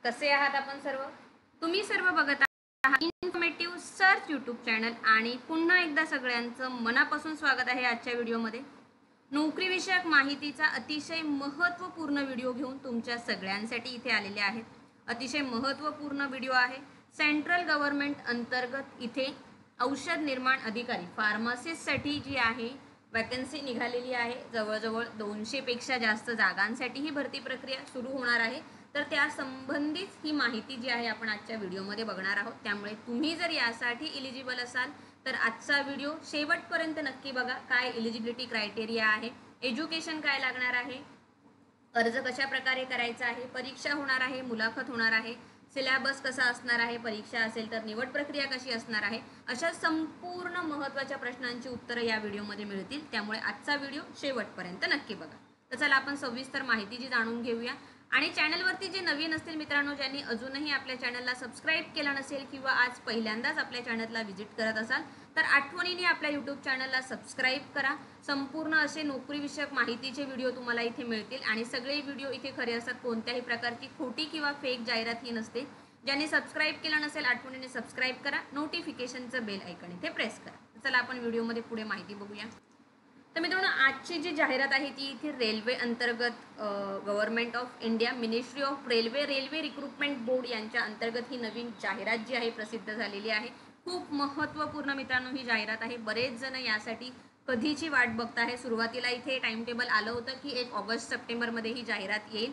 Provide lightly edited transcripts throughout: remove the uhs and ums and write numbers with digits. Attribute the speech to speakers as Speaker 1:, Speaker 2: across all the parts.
Speaker 1: कसे आहात आपण सर्व? तुम्ही सर्व बघत आहात इन्फॉर्मेटिव्ह सर्च यूट्यूब चॅनल आणि पुन्हा एकदा सगळ्यांचं मनापासून स्वागत आहे आजच्या व्हिडिओमध्ये. नोकरीविषयक माहितीचा अतिशय महत्त्वपूर्ण व्हिडिओ घेऊन तुमच्या सगळ्यांसाठी इथे आलेले आहेत. अतिशय महत्त्वपूर्ण व्हिडिओ आहे. सेंट्रल गव्हर्नमेंट अंतर्गत इथे औषध निर्माण अधिकारी फार्मासिस्टसाठी जी आहे वॅकन्सी निघालेली आहे. जवळजवळ 200 पेक्षा जास्त जागांसाठी ही भरती प्रक्रिया सुरू होणार आहे. तर त्या संबंधित ही माहिती जी आहे आपण आजच्या व्हिडिओमध्ये बघणार आहोत. त्यामुळे तुम्ही जर यासाठी इलिजिबल असाल तर आजचा व्हिडिओ शेवटपर्यंत नक्की बघा. काय एलिजिबिलिटी क्रायटेरिया आहे, एज्युकेशन काय लागणार आहे, अर्ज कशा प्रकारे करायचा आहे, परीक्षा होणार आहे, मुलाखत होणार आहे, सिलेबस कसा असणार आहे, परीक्षा असेल तर निवड प्रक्रिया कशी असणार आहे, अशा संपूर्ण महत्त्वाच्या प्रश्नांची उत्तरं या व्हिडिओमध्ये मिळतील. त्यामुळे आजचा व्हिडिओ शेवटपर्यंत नक्की बघा. तर चला आपण सविस्तर माहिती जी जाणून घेऊया. आणि चॅनलवरती जे नवीन असतील मित्रांनो, ज्यांनी अजूनही आपल्या चॅनलला सबस्क्राईब केलं नसेल किंवा आज पहिल्यांदाच आपल्या चॅनलला व्हिजिट करत असाल तर आठवणीने आपल्या यूट्यूब चॅनलला सबस्क्राईब करा. संपूर्ण असे नोकरीविषयक माहितीचे व्हिडिओ तुम्हाला इथे मिळतील आणि सगळे व्हिडिओ इथे खरे असतात. कोणत्याही प्रकारची खोटी किंवा फेक जाहिरात ही नसते. ज्यांनी सबस्क्राईब केलं नसेल आठवणीने सबस्क्राईब करा. नोटिफिकेशनचं बेल आयकॉन इथे प्रेस करा. चला आपण व्हिडिओमध्ये पुढे माहिती बघूया. तर मित्रांनो, आजची जी जाहिरात आहे ती इथे रेल्वे अंतर्गत government of India ministry of railway recruitment board यांच्या अंतर्गत ही नवीन जाहिरात जी आहे प्रसिद्ध झालेली आहे. खूप महत्त्वपूर्ण मित्रांनो ही जाहिरात आहे. बरेच जण यासाठी कधीची वाट बघत आहे. सुरुवातीला इथे टाइम टेबल आलं होतं की 1 ऑगस्ट सप्टेंबरमध्ये ही जाहिरात येईल,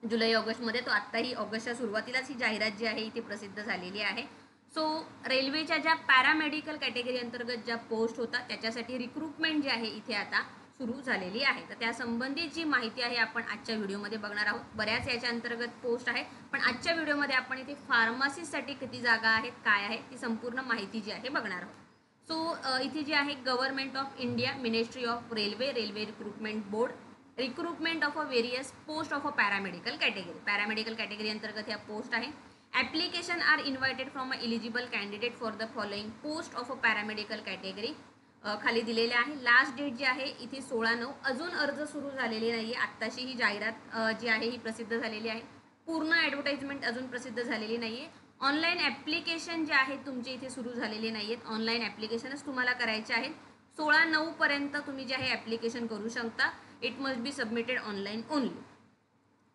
Speaker 1: जुलै ऑगस्टमध्ये. तो आत्ताही ऑगस्टच्या सुरुवातीलाच ही जाहिरात जी आहे ती प्रसिद्ध झालेली आहे. सो रेल्वेच्या ज्या पॅरामेडिकल कॅटेगरी अंतर्गत ज्या पोस्ट होतात त्याच्यासाठी रिक्रुटमेंट जी आहे इथे आता सुरू झालेली आहे. तर त्या संबंधित जी माहिती आहे आपण आजच्या व्हिडिओमध्ये बघणार आहोत. बऱ्याच याच्या अंतर्गत पोस्ट आहे, पण आजच्या व्हिडिओमध्ये आपण इथे फार्मसीसाठी किती जागा आहेत, काय आहे, ती संपूर्ण माहिती जी आहे बघणार आहोत. सो इथे जी आहे government of India ministry of railway recruitment board recruitment of a various post of a paramedical category अंतर्गत ह्या पोस्ट आहे. Application are invited from a eligible candidate for the following post of a paramedical category खाली दिलेले आहे. Last date जी आहे इथे 16/9. अजून अर्ज सुरू झालेले नाही आहे. आत्ताशी ही जाहिरात जी आहे ही प्रसिद्ध झालेली आहे. पूर्ण ॲडव्हर्टाइजमेंट अजून प्रसिद्ध झालेली नाही आहे. ऑनलाईन ॲप्लिकेशन जे आहेत तुमचे इथे सुरू झालेले नाही आहेत. ऑनलाईन ॲप्लिकेशनच तुम्हाला करायचे आहेत. 16/9 पर्यंत तुम्ही जे आहे ॲप्लिकेशन करू शकता. It must be submitted online only.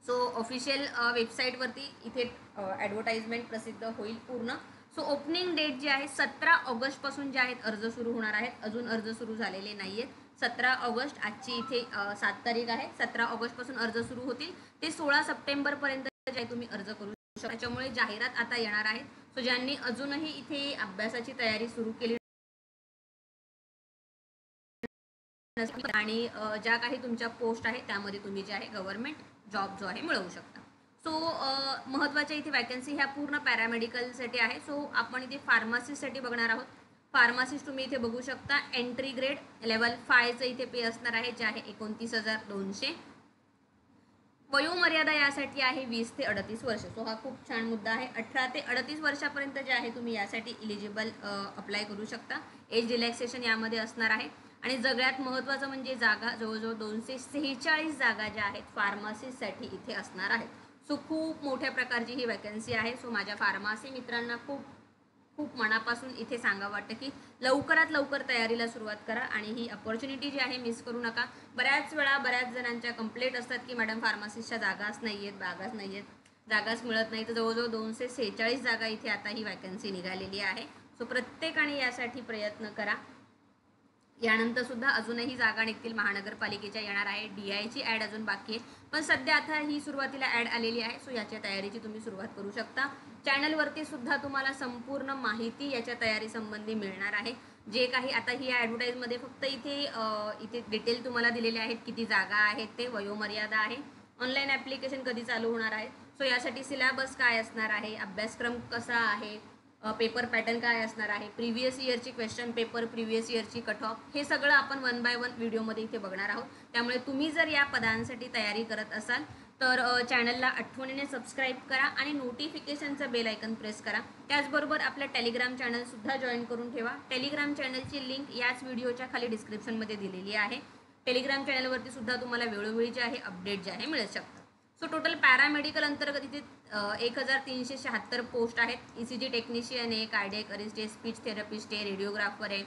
Speaker 1: So official वेबसाईटवरती इथे ॲडव्हर्टाइजमेंट प्रसिद्ध होईल पूर्ण. सो ओपनिंग डेट जी आहे 17 ऑगस्टपासून जे आहेत अर्ज सुरू होणार आहेत. अजून अर्ज सुरू झालेले नाही आहेत. 17 ऑगस्ट आजची इथे 7 तारीख आहे. 17 ऑगस्टपासून अर्ज सुरू होतील ते 16 सप्टेंबरपर्यंत जे तुम्ही अर्ज करू शकता. त्याच्यामुळे जाहिरात आता येणार आहे. सो ज्यांनी अजूनही इथे अभ्यासाची तयारी सुरू केली आणि ज्या काही तुमच्या पोस्ट आहे त्यामध्ये तुम्ही जे आहे गव्हर्नमेंट जॉब जो आहे मिळवू शकता. सो महत्त्वाच्या इथे वॅकन्सी ह्या पूर्ण पॅरामेडिकलसाठी आहे. सो आपण इथे फार्मासिस्टसाठी बघणार आहोत. फार्मासिस्ट तुम्ही इथे बघू शकता. एंट्री ग्रेड लेवल 5चं इथे पे असणार आहे, जे आहे 29,200. वयोमर्यादा यासाठी आहे 20 ते 38 वर्ष. सो हा खूप छान मुद्दा आहे. 18 ते 38 वर्षापर्यंत जे आहे तुम्ही यासाठी इलिजिबल अप्लाय करू शकता. एज रिलॅक्सेशन यामध्ये असणार आहे. आणि सगळ्यात महत्त्वाचं म्हणजे जागा जवळजवळ 246 जागा ज्या आहेत फार्मसीसाठी इथे असणार आहेत. सो खूप मोठ्या प्रकारची ही वॅकन्सी आहे. सो माझ्या फार्मसी मित्रांना खूप मनापासून इथे सांगा वाटतं की लवकरात लवकर तयारीला सुरुवात करा आणि ही अपॉर्च्युनिटी जी आहे मिस करू नका. बऱ्याच वेळा बऱ्याच जणांच्या कंप्लेंट असतात की मॅडम फार्मसिस्टच्या जागाच नाही आहेत, जागाच मिळत नाही. तर जवळजवळ 246 जागा इथे आता ही वॅकन्सी निघालेली आहे. सो प्रत्येकाने यासाठी प्रयत्न करा. यानंतर सुद्धा अजूनही जागा निघतील. महानगरपालिकेच्या येणार आहे. DIची ॲड अजून बाकी आहे, पण सध्या आता ही सुरुवातीला ॲड आलेली आहे. सो याच्या तयारीची तुम्ही सुरुवात करू शकता. चॅनलवरती सुद्धा तुम्हाला संपूर्ण माहिती याच्या तयारीसंबंधी मिळणार आहे. जे काही आता ही ॲडव्हर्टाईजमध्ये फक्त इथे डिटेल तुम्हाला दिलेले आहेत. किती जागा आहेत ते, वयोमर्यादा आहे, ऑनलाईन ॲप्लिकेशन कधी चालू होणार आहे, सो यासाठी सिलेबस काय असणार आहे, अभ्यासक्रम कसा आहे, पेपर पॅटर्न काय असणार आहे, प्रिव्हियस इयरची क्वेश्चन पेपर, प्रिव्हियस इयरची कट ऑफ, हे सगळं आपण 1 बाय 1 व्हिडिओमध्ये इथे बघणार आहोत. त्यामुळे तुम्ही जर या पदांसाठी तयारी करत असाल तर चॅनलला आठवणीने सबस्क्राईब करा आणि नोटिफिकेशनचं बेल आयकन प्रेस करा. त्याचबरोबर आपलं टेलिग्राम चॅनलसुद्धा जॉईन करून ठेवा. टेलिग्राम चॅनलची लिंक याच व्हिडिओच्या खाली डिस्क्रिप्शनमध्ये दिलेली आहे. टेलिग्राम चॅनलवरती सुद्धा तुम्हाला वेळोवेळी जे आहे अपडेट जे आहे मिळू शकतात. सो टोटल पॅरामेडिकल अंतर्गत इथे 1376 पोस्ट आहेत. ECG टेक्निशियन आहे, कार्डियक अरिस्ट आहे, स्पीच थेरपिस्ट आहे, रेडिओग्राफर आहे.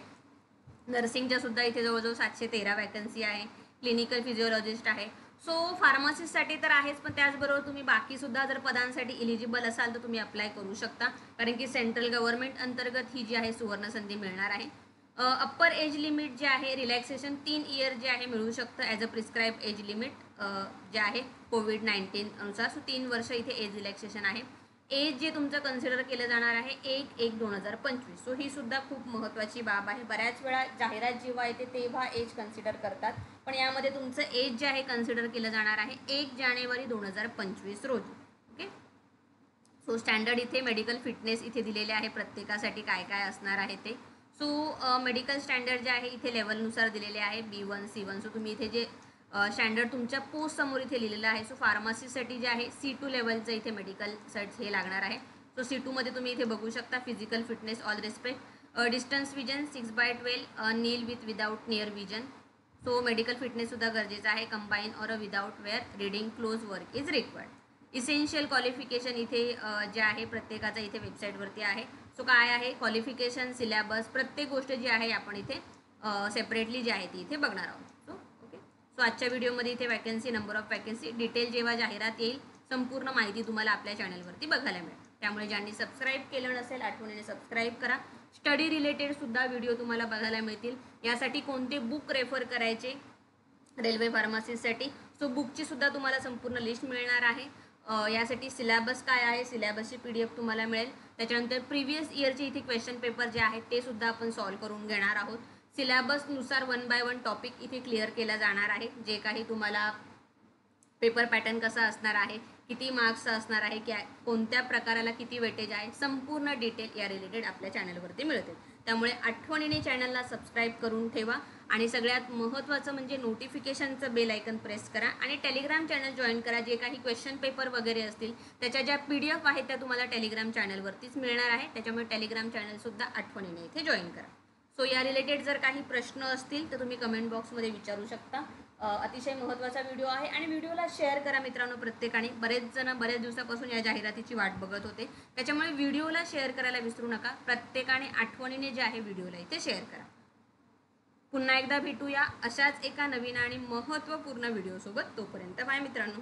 Speaker 1: नर्सिंगच्या सुद्धा इथे जवळजवळ 713 वॅकन्सी आहे. क्लिनिकल फिजिओलॉजिस्ट आहे. सो फार्मसिस्टसाठी तर आहेच, पण त्याचबरोबर तुम्ही बाकी सुद्धा जर पदांसाठी इलिजिबल असाल तर तुम्ही अप्लाय करू शकता, कारण की सेंट्रल गव्हर्नमेंट अंतर्गत ही जी आहे सुवर्ण संधी मिळणार आहे. अप्पर एज लिमिट जे आहे रिलॅक्सेशन 3 इयर जे आहे मिळू शकतं as a prescribe age limit जे आहे कोविड-19 अनुसार. सो 3 वर्ष इथे एज रिलॅक्सेशन आहे. एज जे तुमचं कन्सिडर केलं जाणार आहे 1/1/2025. सो ही सुद्धा खूप महत्त्वाची बाब आहे. बऱ्याच वेळा जाहिरात जेव्हा येते तेव्हा एज कन्सिडर करतात, पण यामध्ये तुमचं एज जे आहे कन्सिडर केलं जाणार आहे 1 जानेवारी 2025 रोजी. ओके. सो स्टँडर्ड इथे मेडिकल फिटनेस इथे दिलेले आहे प्रत्येकासाठी काय काय असणार आहे ते. सो मेडिकल स्टँडर्ड जे आहे इथे लेवलनुसार दिलेले आहे B1 C1. सो तुम्ही इथे जे स्टँडर्ड तुमच्या पोस्ट समोर इथे लिहिलेलं आहे. सो फार्मसीसाठी जे आहे C2 लेवलचं इथे मेडिकल सर्च हे लागणार आहे. सो C2 मध्ये तुम्ही इथे बघू शकता physical fitness all respect, distance vision 6/12, nil with without near vision. So medical fitness सुद्धा गरजेचं आहे. Combine or without wear reading close work is required. Essential qualification इथे जे आहे प्रत्येकाचा इथे वेबसाईटवरती आहे. सो काय आहे क्वालिफिकेशन, सिलेबस, प्रत्येक गोष्ट जी आहे आपण इथे सेपरेटली जी आहे ती इथे बघणार आहोत. So okay. सो आजच्या व्हिडिओमध्ये इथे vacancy, number of vacancy, detail जेव्हा जाहिरात येईल संपूर्ण माहिती तुम्हाला आपल्या चॅनलवरती बघायला मिळेल. त्यामुळे ज्यांनी सबस्क्राईब केलं नसेल आठवणीने सबस्क्राईब करा. स्टडी रिलेटेड सुद्धा व्हिडिओ तुम्हाला बघायला मिळतील. यासाठी कोणते बुक रेफर करायचे रेल्वे फार्मसीसाठी, सो बुकची सुद्धा तुम्हाला संपूर्ण लिस्ट मिळणार आहे. यासाठी सिलेबस काय आहे, सिलेबसची PDF तुम्हाला मिळेल. त्याच्यानंतर प्रिव्हियस इयरचे इथे क्वेश्चन पेपर जे आहेत ते सुद्धा आपण सॉल्व्ह करून घेणार आहोत. सिलेबसनुसार 1 बाय 1 टॉपिक इथे क्लिअर केला जाणार आहे. जे काही तुम्हाला पेपर पॅटर्न कसा असणार आहे, किती मार्क्स असणार आहे, कोणत्या प्रकाराला किती वेटेज आहे, संपूर्ण डिटेल या रिलेटेड आपल्या चॅनलवरती मिळते. त्यामुळे आठवणीने चॅनलला सबस्क्राईब करून ठेवा आणि सगळ्यात महत्त्वाचं म्हणजे नोटिफिकेशनचं बेल आयकन प्रेस करा आणि टेलिग्राम चॅनल जॉईन करा. जे काही क्वेश्चन पेपर वगैरे असतील त्याच्या ज्या PDF आहेत त्या तुम्हाला टेलिग्राम चॅनलवरतीच मिळणार आहे. त्याच्यामुळे टेलिग्राम चॅनलसुद्धा आठवणीने इथे जॉईन करा. सो या रिलेटेड जर काही प्रश्न असतील तर तुम्ही कमेंट बॉक्समध्ये विचारू शकता. अतिशय महत्त्वाचा व्हिडिओ आहे आणि व्हिडिओला शेअर करा मित्रांनो प्रत्येकाने. बरेच जण बऱ्याच दिवसापासून या जाहिरातीची वाट बघत होते, त्याच्यामुळे व्हिडिओला शेअर करायला विसरू नका. प्रत्येकाने आठवणीने जे आहे व्हिडिओला इथे शेअर करा. पुन्हा एकदा भेटूया अशाच एका नवीन आणि महत्त्वपूर्ण व्हिडिओसोबत. तोपर्यंत बाय मित्रांनो.